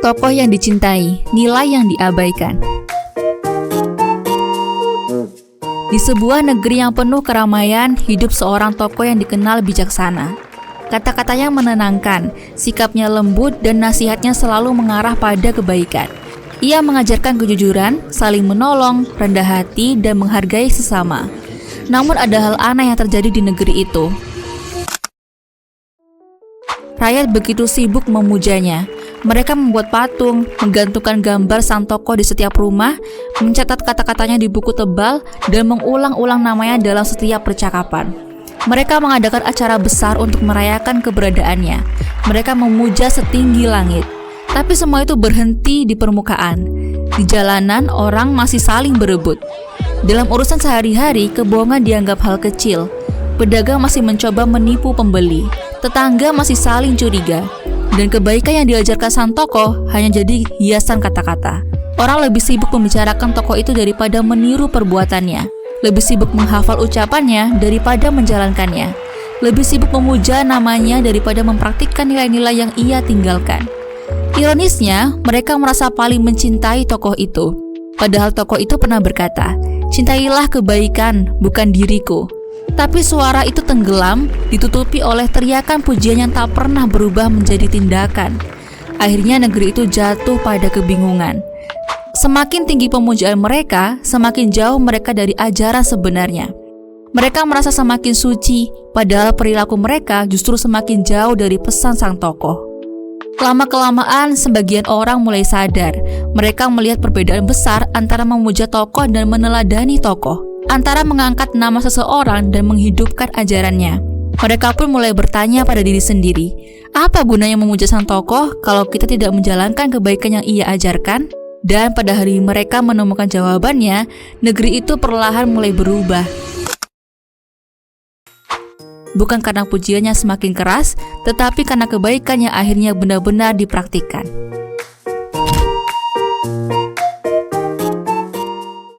tokoh yang dicintai, nilai yang diabaikan. Di sebuah negeri yang penuh keramaian, hidup seorang tokoh yang dikenal bijaksana. Kata-katanya menenangkan, sikapnya lembut, dan nasihatnya selalu mengarah pada kebaikan. Ia mengajarkan kejujuran, saling menolong, rendah hati, dan menghargai sesama. Namun ada hal aneh yang terjadi di negeri itu. Rakyat begitu sibuk memujanya. Mereka membuat patung, menggantungkan gambar sang tokoh di setiap rumah, mencatat kata-katanya di buku tebal, dan mengulang-ulang namanya dalam setiap percakapan. Mereka mengadakan acara besar untuk merayakan keberadaannya. Mereka memuja setinggi langit. Tapi semua itu berhenti di permukaan. Di jalanan, orang masih saling berebut. Dalam urusan sehari-hari, kebohongan dianggap hal kecil. Pedagang masih mencoba menipu pembeli. Tetangga masih saling curiga. Dan kebaikan yang diajarkan sang tokoh hanya jadi hiasan kata-kata. Orang lebih sibuk membicarakan tokoh itu daripada meniru perbuatannya. Lebih sibuk menghafal ucapannya daripada menjalankannya. Lebih sibuk memuja namanya daripada mempraktikkan nilai-nilai yang ia tinggalkan. Ironisnya, mereka merasa paling mencintai tokoh itu. Padahal tokoh itu pernah berkata, "Cintailah kebaikan, bukan diriku." Tapi suara itu tenggelam, ditutupi oleh teriakan pujian yang tak pernah berubah menjadi tindakan. Akhirnya negeri itu jatuh pada kebingungan. Semakin tinggi pemujaan mereka, semakin jauh mereka dari ajaran sebenarnya. Mereka merasa semakin suci, padahal perilaku mereka justru semakin jauh dari pesan sang tokoh. Lama-kelamaan, sebagian orang mulai sadar. Mereka melihat perbedaan besar antara memuja tokoh dan meneladani tokoh, antara mengangkat nama seseorang dan menghidupkan ajarannya. Mereka pun mulai bertanya pada diri sendiri, apa gunanya memuja sang tokoh kalau kita tidak menjalankan kebaikan yang ia ajarkan? Dan pada hari mereka menemukan jawabannya, negeri itu perlahan mulai berubah. Bukan karena pujiannya semakin keras, tetapi karena kebaikan yang akhirnya benar-benar dipraktikkan.